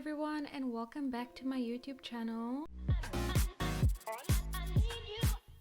everyone, and welcome back to my YouTube channel.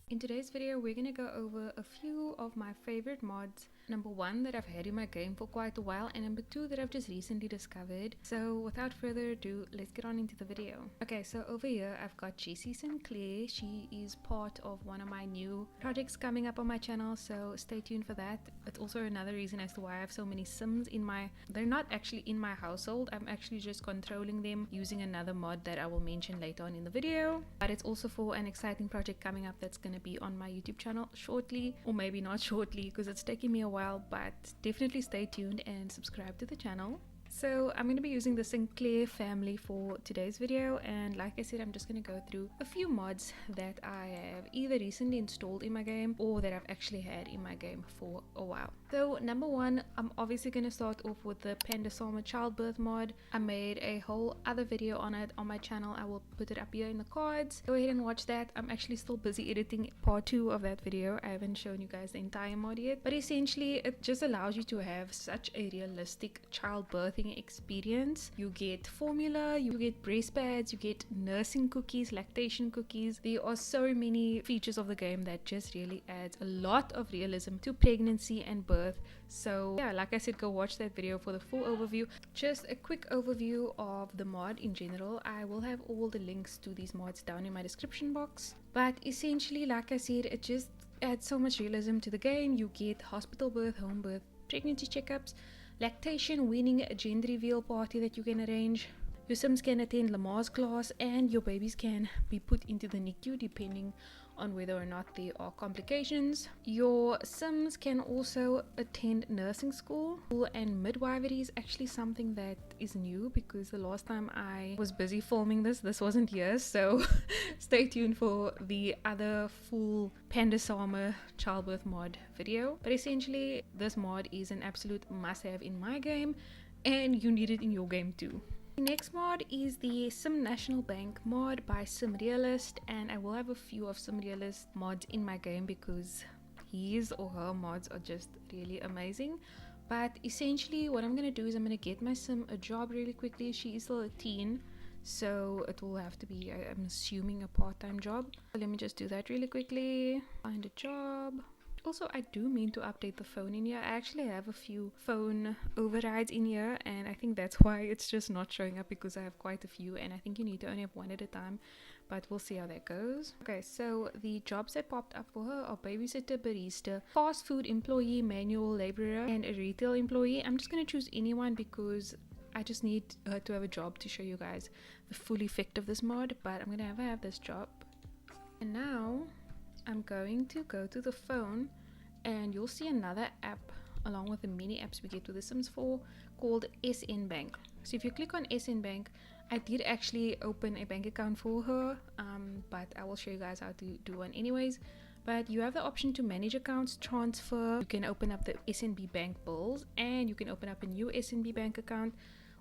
In today's video, we're gonna go over a few of my favorite mods. Number one, that I've had in my game for quite a while, and number two, that I've just recently discovered. So without further ado, let's get on into the video. Okay, so over here I've got Jessie Sinclair. She is part of one of my new projects coming up on my channel, so stay tuned for that. It's also another reason as to why I have so many Sims in my... They're not actually in my household. I'm actually just controlling them using another mod that I will mention later on in the video. But it's also for an exciting project coming up that's gonna be on my YouTube channel shortly, or maybe not shortly because it's taking me a while, but definitely stay tuned and subscribe to the channel. So I'm going to be using the Sinclair family for today's video, and like I said, I'm just going to go through a few mods that I have either recently installed in my game or that I've actually had in my game for a while. So number one, I'm obviously going to start off with the Panda Sama childbirth mod. I made a whole other video on it on my channel. I will put it up here in the cards. Go ahead and watch that. I'm actually still busy editing part 2 of that video. I haven't shown you guys the entire mod yet, but essentially it just allows you to have such a realistic childbirth experience. You get formula, you get breast pads, you get nursing cookies, lactation cookies. There are so many features of the game that just really adds a lot of realism to pregnancy and birth. So yeah, like I said, go watch that video for the full overview. Just a quick overview of the mod in general. I will have all the links to these mods down in my description box, but essentially, like I said, it just adds so much realism to the game. You get hospital birth, home birth, pregnancy checkups, lactation, weaning, a gender reveal party that you can arrange. Your Sims can attend Lamar's class, and your babies can be put into the NICU depending on whether or not there are complications. Your Sims can also attend nursing school, and midwifery is actually something that is new because the last time I was busy filming this wasn't here, so stay tuned for the other full Panda Sama childbirth mod video. But essentially, this mod is an absolute must-have in my game, and you need it in your game too. The next mod is the Sim National Bank mod by SimRealist, and I will have a few of SimRealist mods in my game because his or her mods are just really amazing. But essentially what I'm going to do is I'm going to get my Sim a job really quickly. She is still a teen, so it will have to be, I'm assuming, a part-time job. So let me just do that really quickly. Find a job. Also, I do mean to update the phone in here. I actually have a few phone overrides in here, and I think that's why it's just not showing up, because I have quite a few, and I think you need to only have one at a time, but we'll see how that goes. Okay, so the jobs that popped up for her are babysitter, barista, fast food employee, manual laborer, and a retail employee. I'm just going to choose anyone because I just need her to have a job to show you guys the full effect of this mod, but I'm going to have this job. And now I'm going to go to the phone, and you'll see another app along with the mini apps we get with the Sims 4 called SN Bank. So if you click on SN Bank, I did actually open a bank account for her, but I will show you guys how to do one anyways. But you have the option to manage accounts, transfer, you can open up the SNB bank bills, and you can open up a new SNB bank account.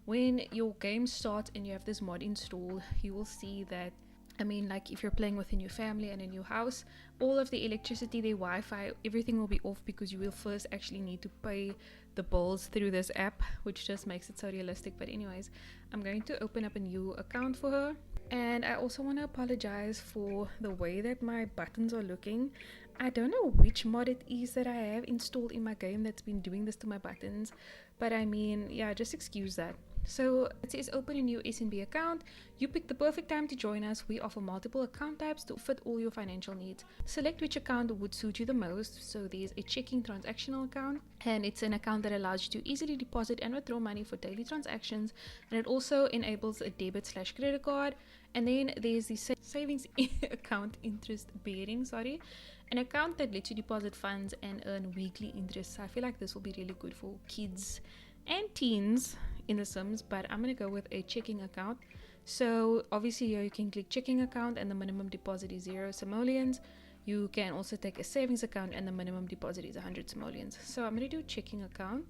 When your game starts and you have this mod installed, you will see that, I mean, like if you're playing with a new family and a new house, all of the electricity, the Wi-Fi, everything will be off because you will first actually need to pay the bills through this app, which just makes it so realistic. But anyways, I'm going to open up a new account for her. And I also want to apologize for the way that my buttons are looking. I don't know which mod it is that I have installed in my game that's been doing this to my buttons, but I mean, yeah, just excuse that. So it says open a new SNB account. You pick the perfect time to join us. We offer multiple account types to fit all your financial needs. Select which account would suit you the most. So there's a checking transactional account, and it's an account that allows you to easily deposit and withdraw money for daily transactions, and it also enables a debit/credit card. And then there's the savings account, interest bearing, an account that lets you deposit funds and earn weekly interest. So I feel like this will be really good for kids and teens in the Sims, but I'm going to go with a checking account. So obviously here you can click checking account, and the minimum deposit is 0 simoleons. You can also take a savings account, and the minimum deposit is 100 simoleons. So I'm going to do checking account,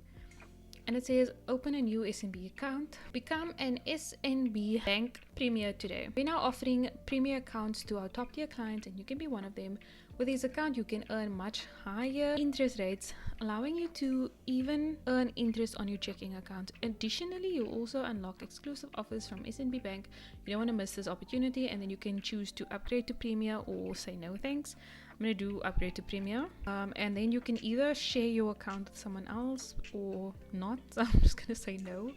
and it says open a new SNB account. Become an SNB Bank Premier today. We're now offering Premier accounts to our top tier clients, and you can be one of them. With this account, you can earn much higher interest rates, allowing you to even earn interest on your checking account. Additionally, you also unlock exclusive offers from SNB Bank. You don't want to miss this opportunity, and then you can choose to upgrade to Premier or say no thanks. I'm going to do upgrade to Premier, and then you can either share your account with someone else or not. So I'm just going to say no.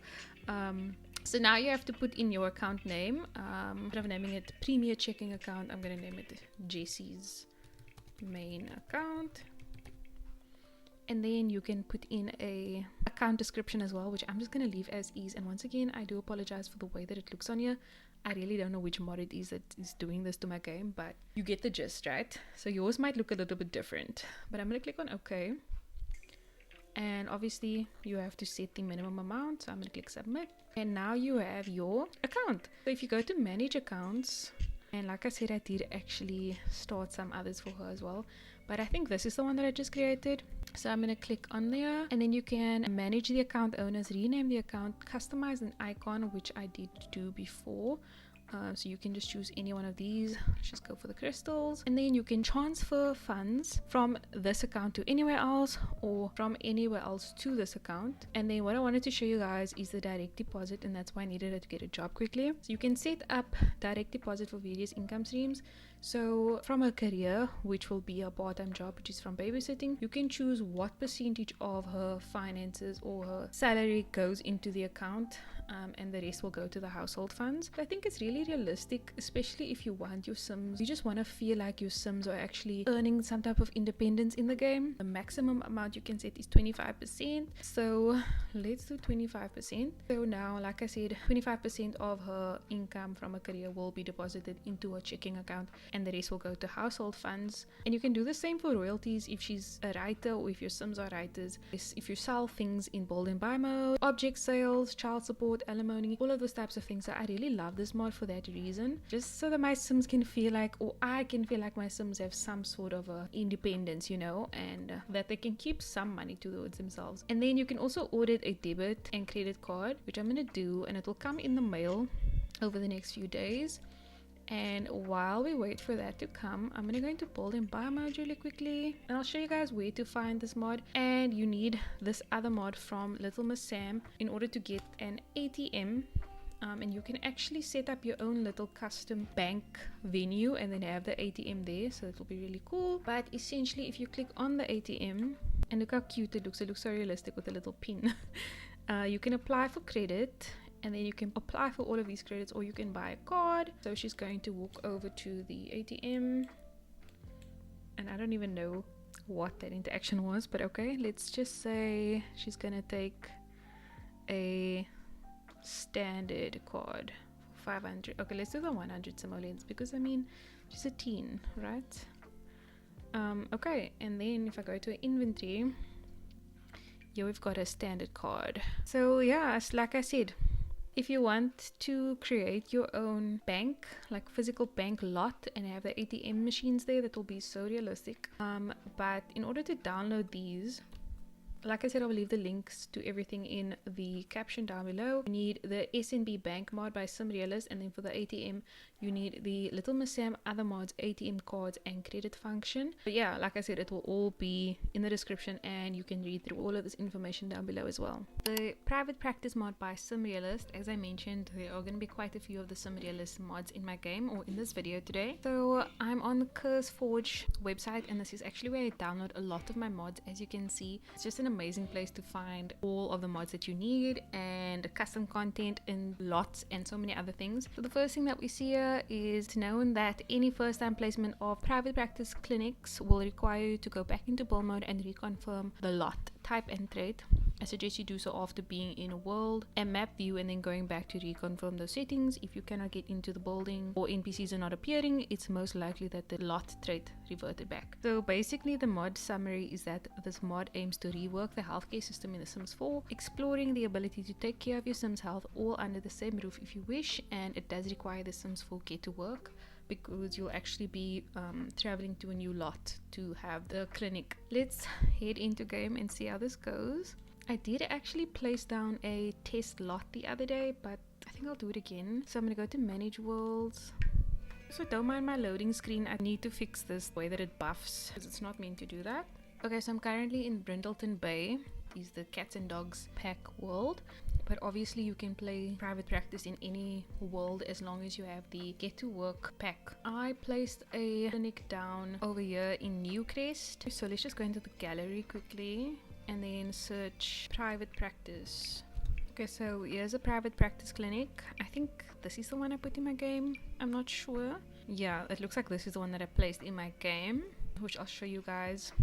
So now you have to put in your account name. Instead of naming it Premier Checking Account, I'm going to name it Jesse's main account. And then you can put in a account description as well, which I'm just going to leave as is. And once again, I do apologize for the way that it looks on here. I really don't know which mod it is that is doing this to my game, but you get the gist, right? So yours might look a little bit different, but I'm going to click on OK. And obviously you have to set the minimum amount, so I'm going to click submit. And now you have your account. So if you go to manage accounts, and like I said, I did actually start some others for her as well, but I think this is the one that I just created. So I'm going to click on there, and then you can manage the account owners, rename the account, customize an icon, which I did do before. So you can just choose any one of these. Let's just go for the crystals, and then you can transfer funds from this account to anywhere else or from anywhere else to this account. And then what I wanted to show you guys is the direct deposit, and that's why I needed it to get a job quickly. So you can set up direct deposit for various income streams. So from a career, which will be a part-time job, which is from babysitting, you can choose what percentage of her finances or her salary goes into the account, and the rest will go to the household funds. I think it's really realistic, especially if you want your Sims. You just want to feel like your Sims are actually earning some type of independence in the game. The maximum amount you can set is 25%. So let's do 25%. So now, like I said, 25% of her income from a career will be deposited into a checking account, and the rest will go to household funds. And you can do the same for royalties if she's a writer or if your Sims are writers. If you sell things in build and buy mode, object sales, child support, alimony, all of those types of things. So I really love this mod for that reason, just so that my Sims can feel like, or I can feel like my Sims have some sort of a independence, you know, and that they can keep some money towards themselves. And then you can also audit a debit and credit card, which I'm going to do, and it will come in the mail over the next few days. And while we wait for that to come, I'm going to go into build and buy mode really quickly, and I'll show you guys where to find this mod. And you need this other mod from Little Miss Sam in order to get an ATM. And you can actually set up your own little custom bank venue and then have the ATM there, so it will be really cool. But essentially, if you click on the ATM, and look how cute it looks so realistic with a little pin. You can apply for credit, and then you can apply for all of these credits, or you can buy a card. So she's going to walk over to the ATM, and I don't even know what that interaction was, but okay, let's just say she's gonna take a standard card for 500. Okay, let's do the 100 simoleons, because I mean, she's a teen, right? Okay, and then if I go to inventory, here we've got a standard card. So yeah, like I said, if you want to create your own bank, like physical bank lot, and have the ATM machines there, that will be so realistic. But in order to download these, like I said, I will leave the links to everything in the caption down below. You need the SNB Bank mod by SimRealist, and then for the ATM, you need the Little Miss Sam other mods, ATM cards, and credit function. But yeah, like I said, it will all be in the description, and you can read through all of this information down below as well. The private practice mod by SimRealist, as I mentioned, there are going to be quite a few of the SimRealist mods in my game, or in this video today. So I'm on the CurseForge website, and this is actually where I download a lot of my mods. As you can see, it's just an amazing place to find all of the mods that you need, and custom content and lots, and so many other things. So the first thing that we see here is known that any first-time placement of private practice clinics will require you to go back into build mode and reconfirm the lot type and trait. I suggest you do so after being in a world and map view, and then going back to reconfirm those settings. If you cannot get into the building or NPCs are not appearing, it's most likely that the lot trait reverted back. So basically, the mod summary is that this mod aims to rework the healthcare system in The Sims 4, exploring the ability to take care of your Sims' health all under the same roof if you wish, and it does require the Sims 4 get to work, because you'll actually be traveling to a new lot to have the clinic. Let's head into game and see how this goes. I did actually place down a test lot the other day, but I think I'll do it again. So I'm going to go to manage worlds, So don't mind my loading screen. I need to fix this the way that it buffs because it's not meant to do that. Okay, so I'm currently in Brindleton Bay. Is the cats and dogs pack world, but obviously you can play private practice in any world as long as you have the get to work pack. I placed a clinic down over here in Newcrest, so let's just go into the gallery quickly and then search private practice. Okay, so here's a private practice clinic. I think this is the one I put in my game. I'm not sure. Yeah, it looks like this is the one that I placed in my game, which I'll show you guys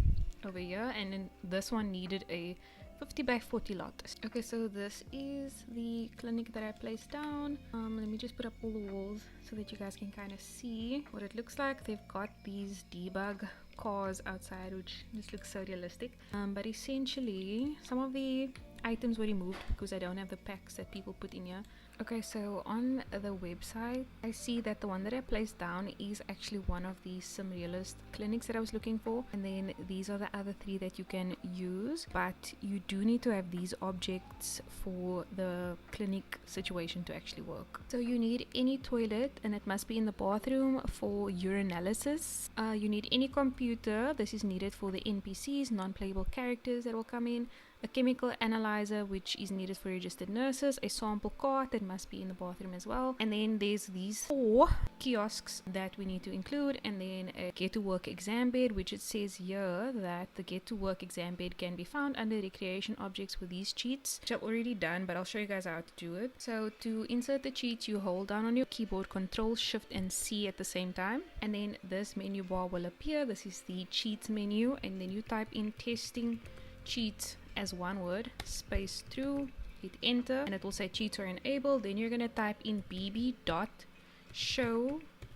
over here. And then this one needed a 50 by 40 lot. Okay, so this is the clinic that I placed down. Let me just put up all the walls so that you guys can kind of see what it looks like. They've got these debug cars outside, which just looks so realistic. But essentially, some of the items were removed because I don't have the packs that people put in here. Okay, so on the website, I see that the one that I placed down is actually one of the sim realist clinics that I was looking for, and then these are the other 3 that you can use, but you do need to have these objects for the clinic situation to actually work. So you need any toilet, and it must be in the bathroom for urinalysis. You need any computer. This is needed for the NPCs, non-playable characters that will come in. A chemical analyzer, which is needed for registered nurses. A sample cart that must be in the bathroom as well. And then there's these 4 kiosks that we need to include, and then a get to work exam bed, which it says here that the get to work exam bed can be found under recreation objects with these cheats, which I've already done, but I'll show you guys how to do it. So to insert the cheats, you hold down on your keyboard Control Shift and C at the same time, and then this menu bar will appear. This is the cheats menu, and then you type in testing cheats as one word, space through, hit enter, and it will say cheats are enabled. Then you're gonna type in bb.show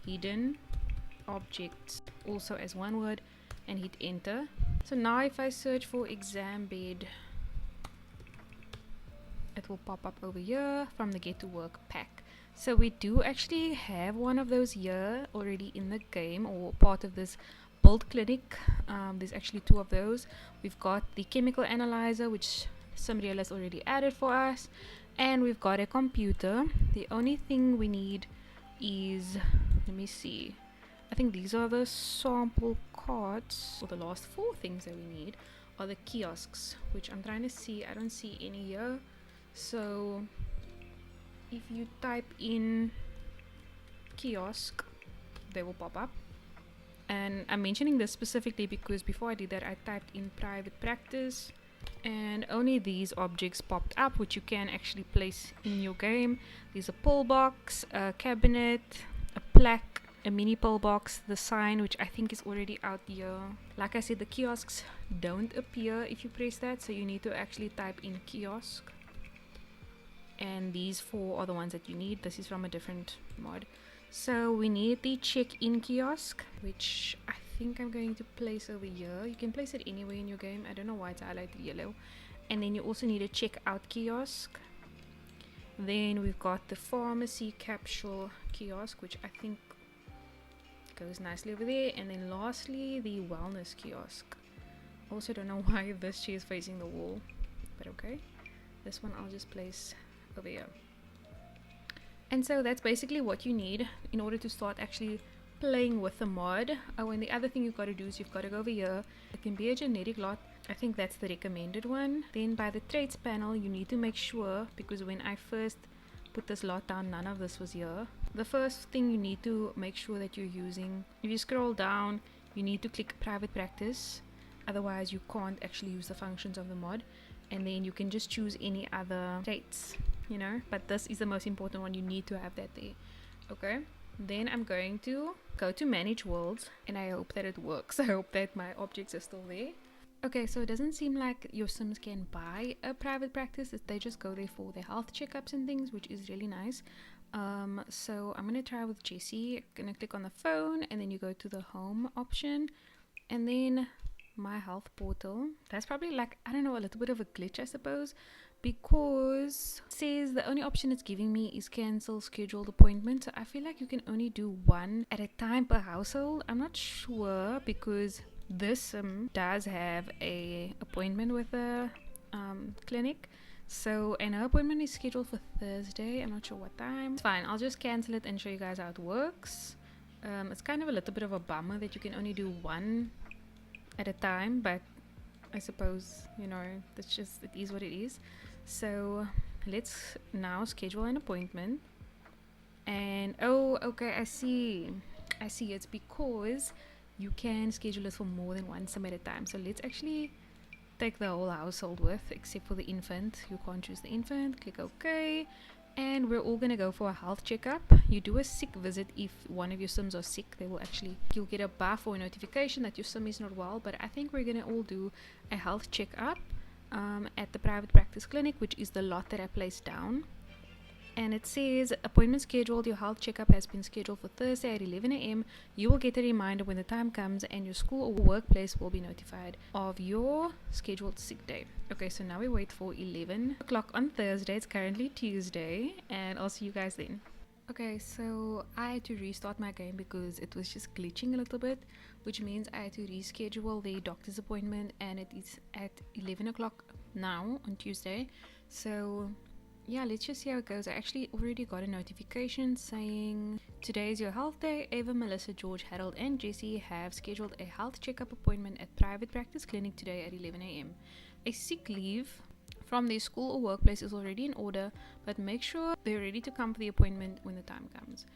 hidden objects also as one word and hit enter. So now if I search for exam bed, it will pop up over here from the get to work pack. So we do actually have one of those here already in the game, or part of this build clinic. There's actually 2 of those. We've got the chemical analyzer, which SimReal has already added for us, and we've got a computer. The only thing we need is, let me see, I think these are the sample cards, or the last 4 things that we need are the kiosks, which I'm trying to see. I don't see any here. So if you type in kiosk, they will pop up. And I'm mentioning this specifically because before I did that, I typed in private practice and only these objects popped up, which you can actually place in your game. There's a pull box, a cabinet, a plaque, a mini pull box, the sign, which I think is already out here. Like I said, the kiosks don't appear if you press that, so you need to actually type in kiosk. And these 4 are the ones that you need. This is from a different mod. So we need the check-in kiosk, which I think I'm going to place over here. You can place it anywhere in your game. I don't know why it's highlighted yellow. And then you also need a check-out kiosk. Then we've got the pharmacy capsule kiosk, which I think goes nicely over there. And then lastly, the wellness kiosk. Also don't know why this chair is facing the wall, but okay. This one I'll just place over here. And so that's basically what you need in order to start actually playing with the mod. Oh, and the other thing you've got to do is you've got to go over here. It can be a generic lot. I think that's the recommended one. Then by the traits panel, you need to make sure, because when I first put this lot down, none of this was here. The first thing you need to make sure that you're using, if you scroll down, you need to click private practice. Otherwise, you can't actually use the functions of the mod. And then you can just choose any other traits, you know, but this is the most important one. You need to have that there. Okay, then I'm going to go to manage worlds, and I hope that it works. I hope that my objects are still there. Okay, so it doesn't seem like your Sims can buy a private practice. They just go there for their health checkups and things, which is really nice. So I'm gonna try with Jessie. I'm gonna click on the phone, and then you go to the home option, and then my health portal. That's probably like, I don't know, a little bit of a glitch, I suppose, because it says the only option it's giving me is cancel scheduled appointment. So I feel like you can only do 1 at a time per household. I'm not sure, because this does have a appointment with a clinic. So, and her appointment is scheduled for Thursday. I'm not sure what time. It's fine, I'll just cancel it and show you guys how it works. It's kind of a little bit of a bummer that you can only do one at a time, but I suppose, you know, that's just, it is what it is. So let's now schedule an appointment. And oh, okay, I see, it's because you can schedule it for more than one sim at a time. So let's actually take the whole household with, except for the infant. You can't choose the infant. Click OK, and we're all gonna go for a health checkup. You do a sick visit. If one of your sims are sick, they will actually, you'll get a buff or a notification that your sim is not well. But I think we're gonna all do a health checkup at the private practice clinic, which is the lot that I placed down. And it says appointment scheduled. Your health checkup has been scheduled for Thursday at 11 a.m. You will get a reminder when the time comes, and your school or workplace will be notified of your scheduled sick day. Okay, so now we wait for 11 o'clock on Thursday. It's currently Tuesday, and I'll see you guys then. Okay, so I had to restart my game because it was just glitching a little bit, which means I had to reschedule the doctor's appointment, and it is at 11 o'clock now on Tuesday. So yeah, let's just see how it goes. I actually already got a notification saying today is your health day. Ava, Melissa, George, Harold and Jesse have scheduled a health checkup appointment at private practice clinic today at 11 a.m. A sick leave from their school or workplace is already in order, but make sure they're ready to come for the appointment when the time comes.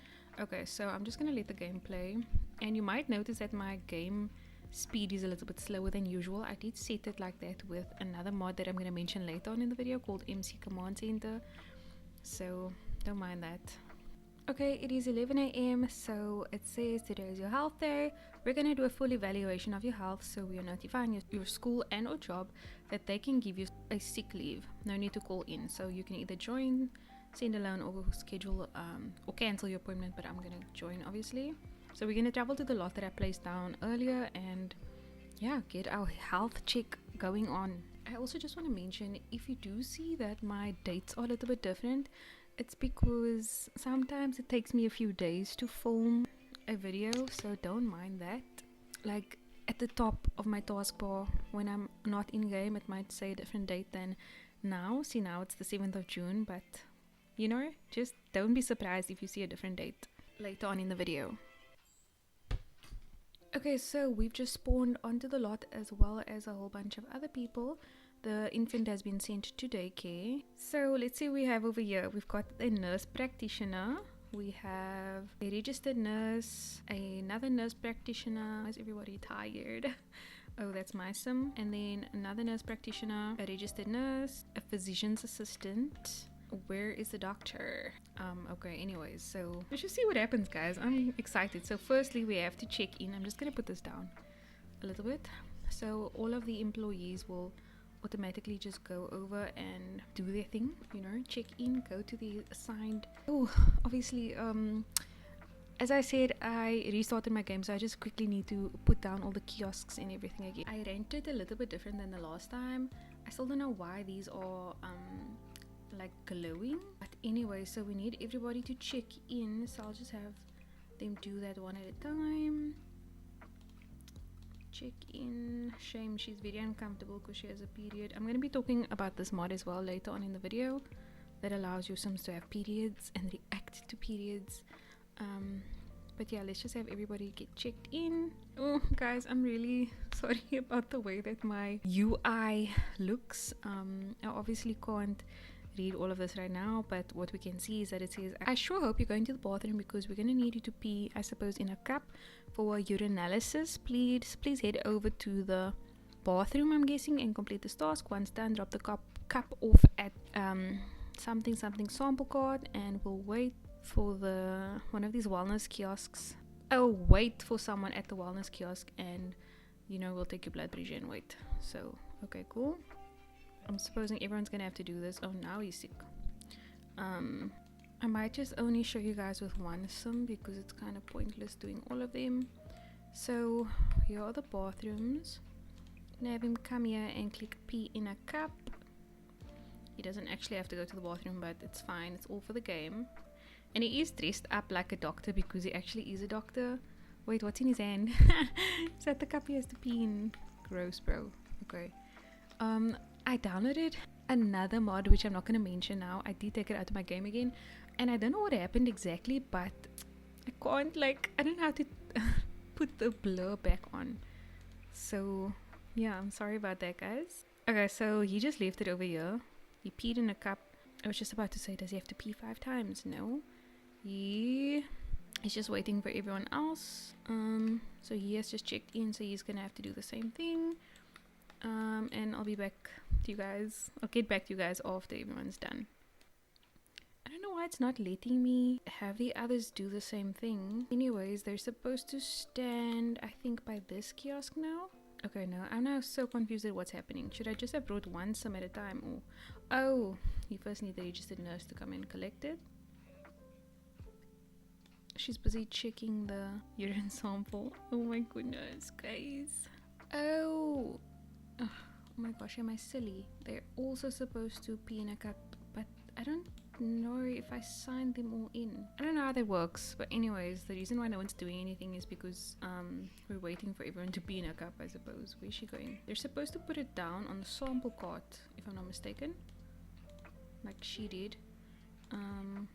Okay, so I'm just gonna let the game play, and you might notice that my game speed is a little bit slower than usual. I did set it like that with another mod that I'm going to mention later on in the video called MC Command Center, so don't mind that. Okay, it is 11 a.m. so it says today is your health day. We're going to do a full evaluation of your health, so we are notifying your school and or job that they can give you a sick leave. No need to call in, so you can either join, send a loan, or schedule or cancel your appointment, but I'm going to join obviously. So we're going to travel to the lot that I placed down earlier and yeah, get our health check going on. I also just want to mention, if you do see that my dates are a little bit different, it's because sometimes it takes me a few days to film a video, so don't mind that. Like at the top of my taskbar when I'm not in game, it might say a different date than now. See, now it's the 7th of June, but you know, just don't be surprised if you see a different date later on in the video. Okay, so we've just spawned onto the lot as well as a whole bunch of other people. The infant has been sent to daycare. So let's see what we have over here. We've got a nurse practitioner. We have a registered nurse, another nurse practitioner. Is everybody tired? Oh, that's my sim. And then another nurse practitioner, a registered nurse, a physician's assistant. Where is the doctor? Okay, anyways, so let's just see what happens, guys. I'm excited. So firstly, we have to check in. I'm just gonna put this down a little bit. So all of the employees will automatically just go over and do their thing, you know, check in, go to the assigned. Oh, obviously, as I said, I restarted my game, so I just quickly need to put down all the kiosks and everything again. I rented a little bit different than the last time. I still don't know why these are like glowing, but anyway, so we need everybody to check in, so I'll just have them do that one at a time. Check in. Shame, she's very uncomfortable because she has a period. I'm going to be talking about this mod as well later on in the video that allows your sims to have periods and react to periods. But yeah, let's just have everybody get checked in. Oh guys, I'm really sorry about the way that my UI looks. I obviously can't read all of this right now, but what we can see is that it says, I sure hope you're going to the bathroom because we're going to need you to pee, I suppose, in a cup for urinalysis. Please head over to the bathroom, I'm guessing, and complete this task. Once done, drop the cup off at something sample card, and we'll wait for one of these wellness kiosks. Oh, wait for someone at the wellness kiosk, and you know, we'll take your blood pressure and wait. So okay, cool. I'm supposing everyone's gonna have to do this. Oh, now he's sick. I might just only show you guys with one sim because it's kind of pointless doing all of them. So here are the bathrooms. Now have him come here and click pee in a cup. He doesn't actually have to go to the bathroom, but it's fine, it's all for the game. And he is dressed up like a doctor because he actually is a doctor. Wait, what's in his hand? Is that the cup he has to pee in? Gross, bro. Okay. I downloaded another mod which I'm not going to mention now. I did take it out of my game again, and I don't know what happened exactly, but I can't, like, I don't know how to put the blur back on. So, yeah, I'm sorry about that, guys. Okay, so he just left it over here. He peed in a cup. I was just about to say, does he have to pee 5 times? No. He's just waiting for everyone else. So he has just checked in, so he's gonna have to do the same thing. And I'll be back to you guys. I'll get back to you guys after everyone's done. I don't know why it's not letting me have the others do the same thing. Anyways, they're supposed to stand, I think, by this kiosk now. Okay, no, I'm now so confused at what's happening. Should I just have brought one sim at a time? Or, oh, you first need the registered nurse to come and collect it. She's busy checking the urine sample. Oh my goodness, guys. Oh my gosh, am I silly? They're also supposed to pee in a cup, but I don't know if I signed them all in. I don't know how that works, but anyways, the reason why no one's doing anything is because we're waiting for everyone to pee in a cup, I suppose. Where's she going? They're supposed to put it down on the sample cart, if I'm not mistaken, like she did. And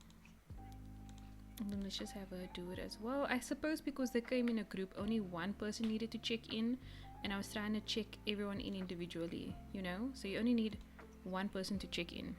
then let's just have her do it as well. I suppose because they came in a group, only one person needed to check in, and I was trying to check everyone in individually, you know, so you only need one person to check in.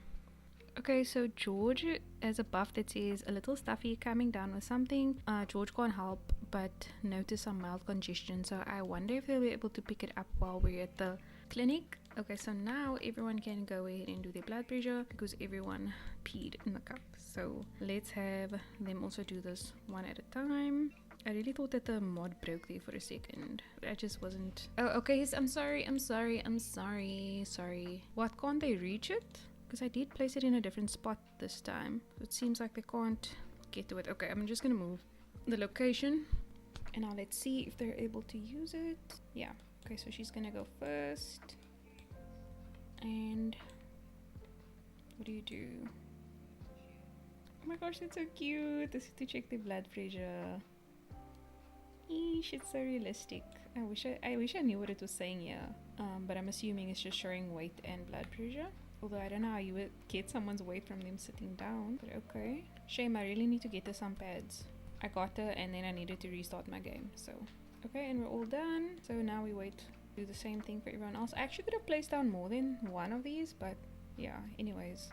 Okay, so George has a buff that says a little stuffy, coming down with something. George can't help but notice some mild congestion, so I wonder if they'll be able to pick it up while we're at the clinic. Okay, so now everyone can go ahead and do their blood pressure because everyone peed in the cup. So let's have them also do this one at a time. I really thought that the mod broke there for a second. I just wasn't. Oh, okay, yes, I'm sorry. What, can't they reach it? Because I did place it in a different spot this time. So it seems like they can't get to it. Okay, I'm just gonna move the location and now let's see if they're able to use it. Yeah, okay, so she's gonna go first. And what do you do? Oh my gosh, that's so cute. This is to check the blood pressure. Eesh, it's so realistic. I wish I knew what it was saying here. But I'm assuming it's just showing weight and blood pressure. Although I don't know how you would get someone's weight from them sitting down. But okay. Shame, I really need to get her some pads. I got her and then I needed to restart my game. So, okay, and we're all done. So now we wait. Do the same thing for everyone else. I actually could have placed down more than one of these. But yeah, anyways.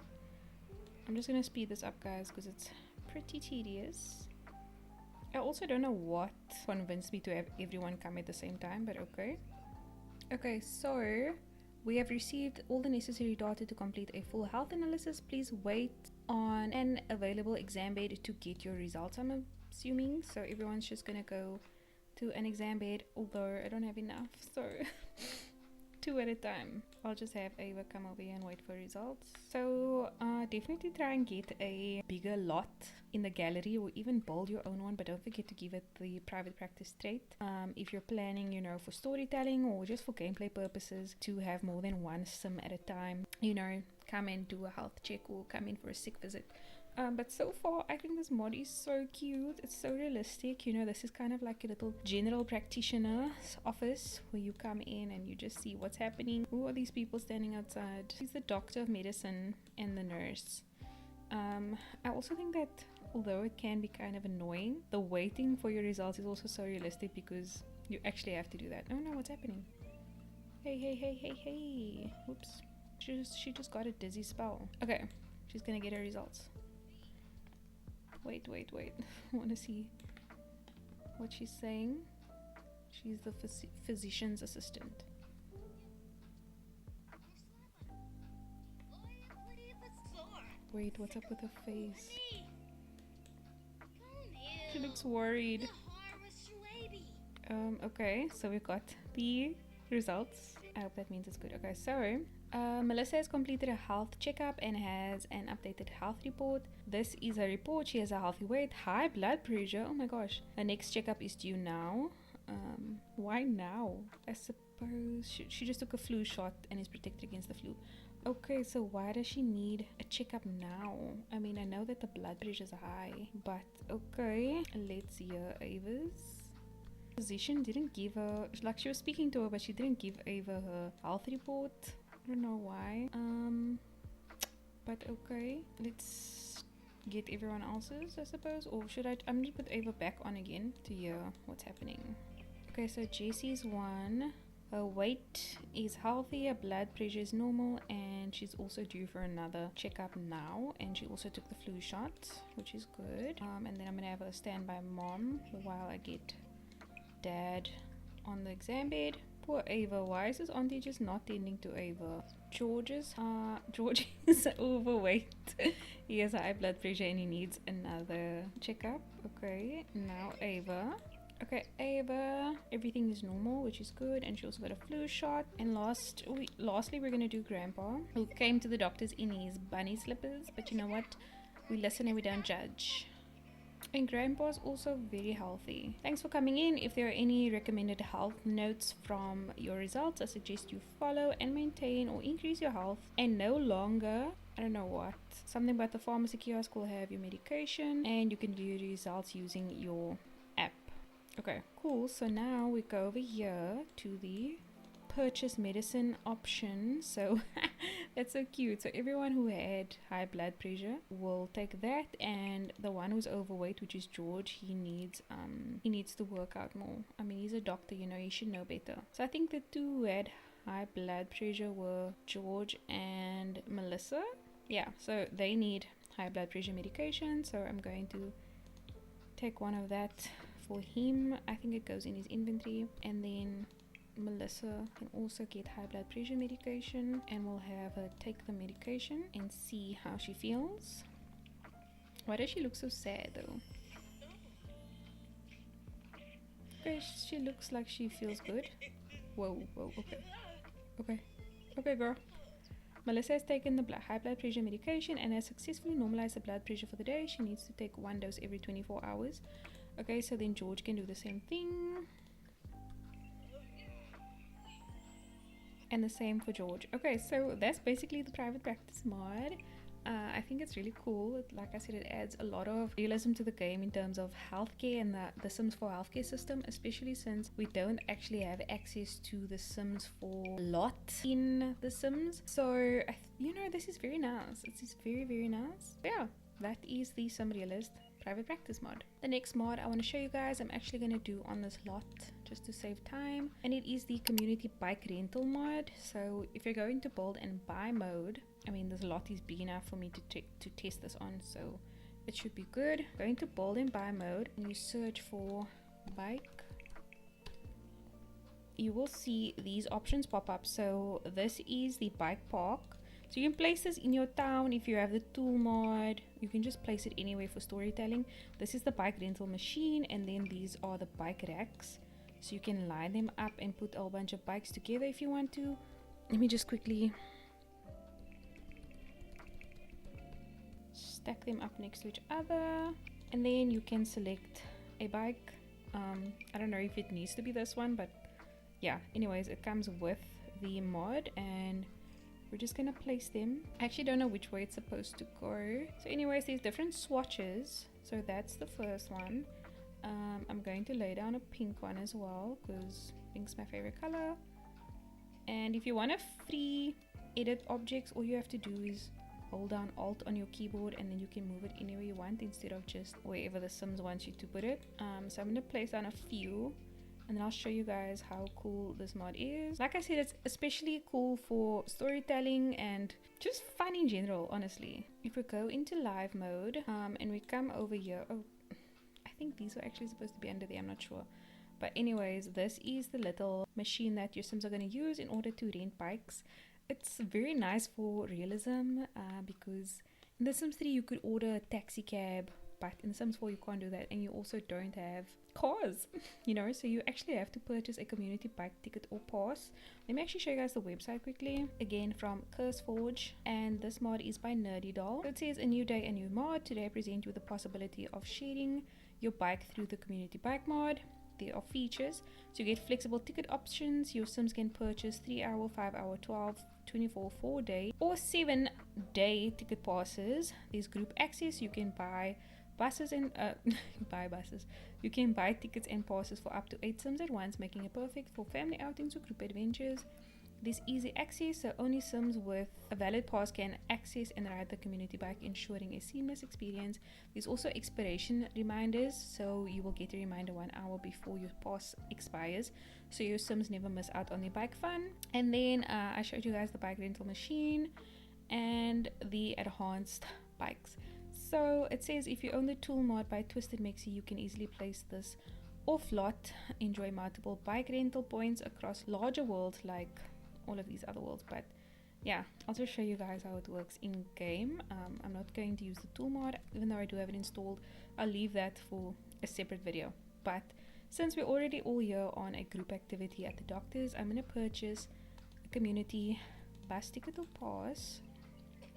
I'm just going to speed this up, guys, because it's pretty tedious. I also don't know what convinced me to have everyone come at the same time, but okay. Okay, so we have received all the necessary data to complete a full health analysis. Please wait on an available exam bed to get your results, I'm assuming. So everyone's just gonna go to an exam bed, although I don't have enough, so 2 at a time. I'll just have Ava come over here and wait for results. So definitely try and get a bigger lot in the gallery, or even build your own one, but don't forget to give it the private practice trait. If you're planning, you know, for storytelling or just for gameplay purposes, to have more than one sim at a time, you know, come and do a health check or come in for a sick visit. But so far, I think this mod is so cute. It's so realistic. You know, this is kind of like a little general practitioner's office where you come in and you just see what's happening. Who are these people standing outside? He's the doctor of medicine and the nurse. I also think that although it can be kind of annoying, the waiting for your results is also so realistic because you actually have to do that. Oh no, what's happening? Hey. Whoops. She just got a dizzy spell. Okay, she's gonna get her results. Wait. I want to see what she's saying. She's the physician's assistant. Wait, what's up with her face? She looks worried. Okay, so we've got the results. I hope that means it's good. Okay, so Melissa has completed a health checkup and has an updated health report. This is her report. She has a healthy weight, high blood pressure. Oh my gosh. Her next checkup is due now. Why now? I suppose she just took a flu shot and is protected against the flu. Okay, so why does she need a checkup now? I mean, I know that the blood pressure is high, but okay. Let's see her Ava's. Physician didn't give her, like, she was speaking to her, but she didn't give Ava her health report. I don't know why. But okay, let's get everyone else's, I suppose. Or should I'm gonna put Ava back on again to hear what's happening. Okay, so Jessie's one. Her weight is healthy, her blood pressure is normal, and she's also due for another checkup now. And she also took the flu shot, which is good. And then I'm gonna have a standby mom while I get Dad on the exam bed. Poor Ava. Why is his auntie just not tending to Ava? George is overweight. He has high blood pressure and he needs another checkup. Okay, now Ava. Okay, Ava, everything is normal, which is good, and she also got a flu shot. And lastly, we're gonna do Grandpa, who came to the doctors in his bunny slippers. But you know what? We listen and we don't judge. And Grandpa's also very healthy. Thanks for coming in. If there are any recommended health notes from your results, I suggest you follow and maintain or increase your health. And no longer, I don't know what, something about the pharmacy kiosk will have your medication, and you can view the results using your app. Okay, cool. So now we go over here to the purchase medicine option. So that's so cute. So everyone who had high blood pressure will take that, and the one who's overweight, which is George, he needs to work out more. I mean, he's a doctor, you know, he should know better. So I think the two who had high blood pressure were George and Melissa. Yeah, so they need high blood pressure medication, so I'm going to take one of that for him. I think it goes in his inventory. And then Melissa can also get high blood pressure medication, and we'll have her take the medication and see how she feels. Why does she look so sad though? Okay, she looks like she feels good. Whoa, okay girl. Melissa has taken the high blood pressure medication and has successfully normalized the blood pressure for the day. She needs to take one dose every 24 hours. Okay, so then George can do the same thing. And the same for George. Okay, so that's basically the private practice mod. I think it's really cool. Like I said, it adds a lot of realism to the game in terms of healthcare and the Sims 4 healthcare system, especially since we don't actually have access to the Sims 4 lot in the Sims. So, you know, this is very nice. It's very, very nice. Yeah, that is the Sim Realist private practice mod. The next mod I want to show you guys, I'm actually going to do on this lot just to save time, and it is the community bike rental mod. So if you're going to build and buy mode, I mean, this lot is big enough for me to test this on, so it should be good. Going to build and buy mode, and you search for bike, you will see these options pop up. So this is the bike park. So you can place this in your town. If you have the tool mod, you can just place it anywhere for storytelling. This is the bike rental machine, and then these are the bike racks. So you can line them up and put a whole bunch of bikes together if you want to. Let me just quickly stack them up next to each other, and then you can select a bike. I don't know if it needs to be this one, but yeah, anyways, it comes with the mod, and we're just gonna place them. I actually don't know which way it's supposed to go. So anyways, there's different swatches. So that's the first one. I'm going to lay down a pink one as well, because pink's my favorite color. And if you want to free edit objects, all you have to do is hold down Alt on your keyboard, and then you can move it anywhere you want instead of just wherever the Sims wants you to put it. So I'm going to place down a few, and then I'll show you guys how cool this mod is. Like I said, it's especially cool for storytelling and just fun in general, honestly. If we go into live mode, and we come over here, oh, I think these are actually supposed to be under there, I'm not sure. But anyways, this is the little machine that your Sims are going to use in order to rent bikes. It's very nice for realism, because in The Sims 3 you could order a taxi cab, but in The Sims 4 you can't do that, and you also don't have cars, you know, so you actually have to purchase a community bike ticket or pass. Let me actually show you guys the website quickly, again from CurseForge, and this mod is by Nerdy Doll. So it says, a new day, a new mod. Today I present you with the possibility of sharing your bike through the community bike mod. There are features, so you get flexible ticket options. Your Sims can purchase 3 hour, 5 hour, 12, 24, 4 day or 7 day ticket passes. There's group access. You can buy buses and you can buy tickets and passes for up to 8 Sims at once, making it perfect for family outings or group adventures. There's easy access, so only Sims with a valid pass can access and ride the community bike, ensuring a seamless experience. There's also expiration reminders, so you will get a reminder 1 hour before your pass expires, so your Sims never miss out on the bike fun. And then I showed you guys the bike rental machine and the enhanced bikes. So it says if you own the tool mod by Twisted Mexi, you can easily place this off lot, enjoy multiple bike rental points across larger worlds like all of these other worlds. But yeah, I'll just show you guys how it works in game. I'm not going to use the tool mod, even though I do have it installed. I'll leave that for a separate video. But since we're already all here on a group activity at the doctor's, I'm going to purchase a community bus ticket or pass,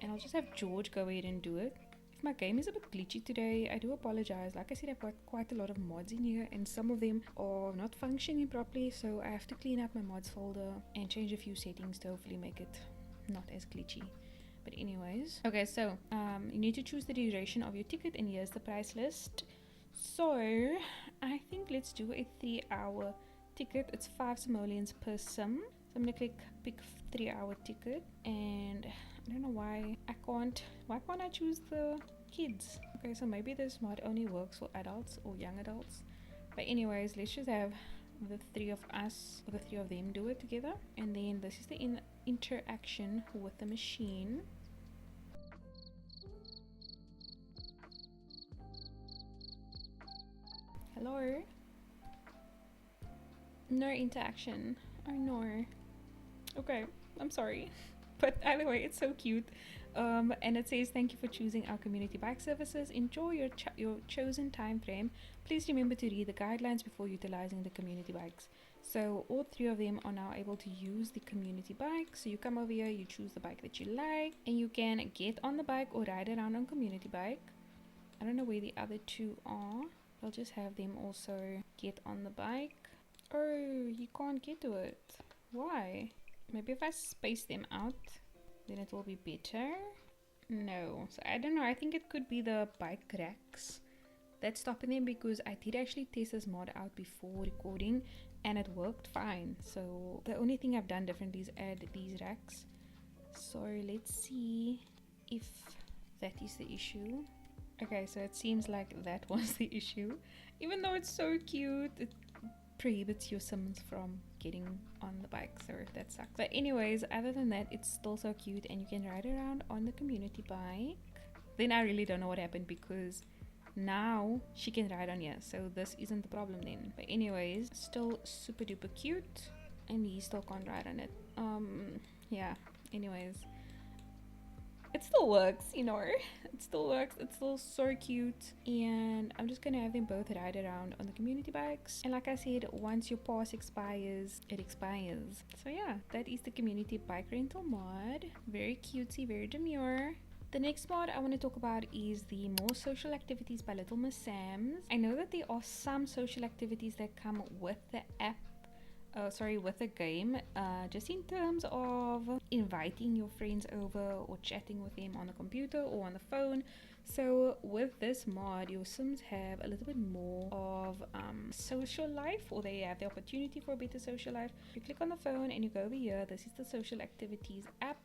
and I'll just have George go ahead and do it. If my game is a bit glitchy today, I do apologize. Like I said, I've got quite a lot of mods in here and some of them are not functioning properly, so I have to clean up my mods folder and change a few settings to hopefully make it not as glitchy. But anyways, okay, so you need to choose the duration of your ticket, and here's the price list. So I think let's do a 3-hour ticket. It's 5 simoleons per sim. So I'm gonna click pick 3-hour ticket, and I don't know why can't I choose the kids? Okay, so maybe this mod only works for adults or young adults. But anyways, let's just have the 3 of us or the 3 of them do it together. And then this is the interaction with the machine. Hello? No interaction. Oh no. Okay, I'm sorry. But either way, it's so cute. And it says, thank you for choosing our community bike services. Enjoy your chosen time frame. Please remember to read the guidelines before utilizing the community bikes. So all 3 of them are now able to use the community bike. So you come over here, you choose the bike that you like, and you can get on the bike or ride around on community bike. I don't know where the other 2 are. I'll just have them also get on the bike. Oh, you can't get to it. Why? Maybe if I space them out, then it will be better. No, so I don't know. I think it could be the bike racks that's stopping them, because I did actually test this mod out before recording and it worked fine. So the only thing I've done differently is add these racks. So let's see if that is the issue. Okay, so it seems like that was the issue. Even though it's so cute, it prohibits your Sims from getting on the bike, so that sucks. But anyways, other than that, it's still so cute and you can ride around on the community bike. Then I really don't know what happened, because now she can ride on here, so this isn't the problem then. But anyways, still super duper cute, and he still can't ride on it. Yeah, anyways, it still works, you know. It still works. It's still so cute, and I'm just gonna have them both ride around on the community bikes. And like I said, once your pass expires, it expires. So yeah, that is the community bike rental mod. Very cutesy, very demure. The next mod I want to talk about is the More Social Activities by Little Miss Sam's. I know that there are some social activities that come with the app, with the game, just in terms of inviting your friends over or chatting with them on the computer or on the phone. So with this mod, your Sims have a little bit more of social life, or they have the opportunity for a better social life. You click on the phone and you go over here. This is the social activities app,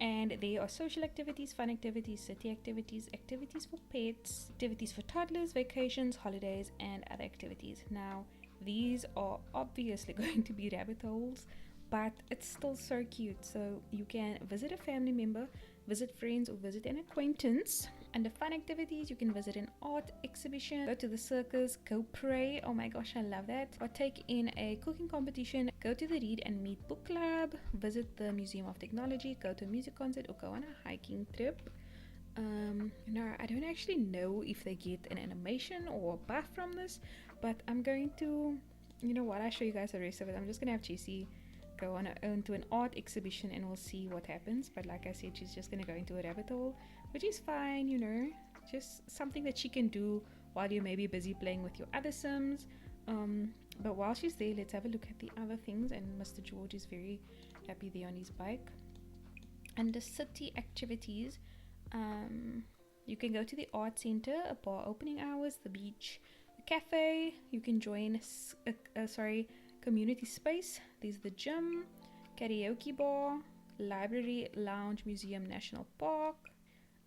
and there are social activities, fun activities, city activities, activities for pets, activities for toddlers, vacations, holidays, and other activities. Now these are obviously going to be rabbit holes, but it's still so cute. So you can visit a family member, visit friends, or visit an acquaintance. Under fun activities, you can visit an art exhibition, go to the circus, go pray, oh my gosh, I love that, partake in a cooking competition, go to the Read and Meet book club, visit the Museum of Technology, go to a music concert, or go on a hiking trip. No, I don't actually know if they get an animation or a buff from this, but I'm going to, you know what, I'll show you guys the rest of it. I'm just gonna have Jessie go on her own to an art exhibition and we'll see what happens. But like I said, she's just gonna go into a rabbit hole, which is fine, you know, just something that she can do while you're maybe busy playing with your other Sims. But while she's there, let's have a look at the other things. And Mr. George is very happy there on his bike. Under city activities, you can go to the art center, a bar opening hours, the beach, the cafe. You can join community space. There's the gym, karaoke bar, library, lounge, museum, national park,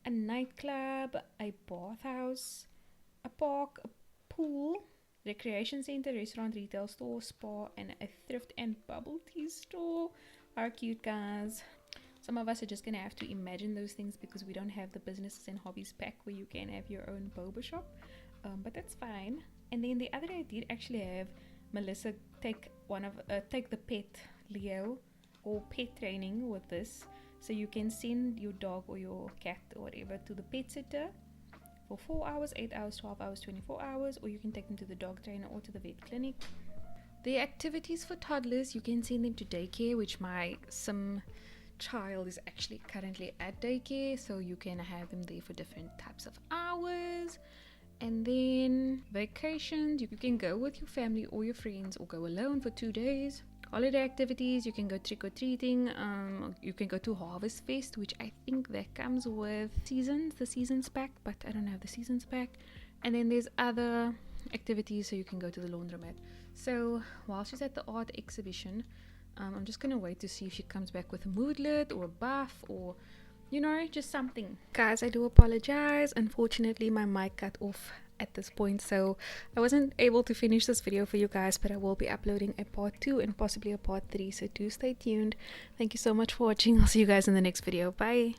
a nightclub, a bathhouse, a park, a pool, recreation center, restaurant, retail store, spa, and a thrift and bubble tea store. Are cute, guys. Some of us are just gonna have to imagine those things because we don't have the businesses and hobbies pack where you can have your own boba shop, but that's fine. And then the other day I did actually have Melissa take the pet Leo or pet training with this, so you can send your dog or your cat or whatever to the pet sitter for 4 hours, 8 hours, 12 hours, 24 hours, or you can take them to the dog trainer or to the vet clinic. The activities for toddlers, you can send them to daycare, which my sim child is actually currently at daycare, so you can have them there for different types of hours. And then vacations, you can go with your family or your friends or go alone for 2 days. Holiday activities, you can go trick-or-treating, you can go to Harvest Fest, which I think that comes with the seasons pack, but I don't have the seasons pack. And then there's other activities, so you can go to the laundromat. So while she's at the art exhibition, I'm just gonna wait to see if she comes back with a moodlet or a buff or just something. Guys, I do apologize. Unfortunately, my mic cut off at this point, so I wasn't able to finish this video for you guys, but I will be uploading a part 2 and possibly a part 3, so do stay tuned. Thank you so much for watching. I'll see you guys in the next video. Bye.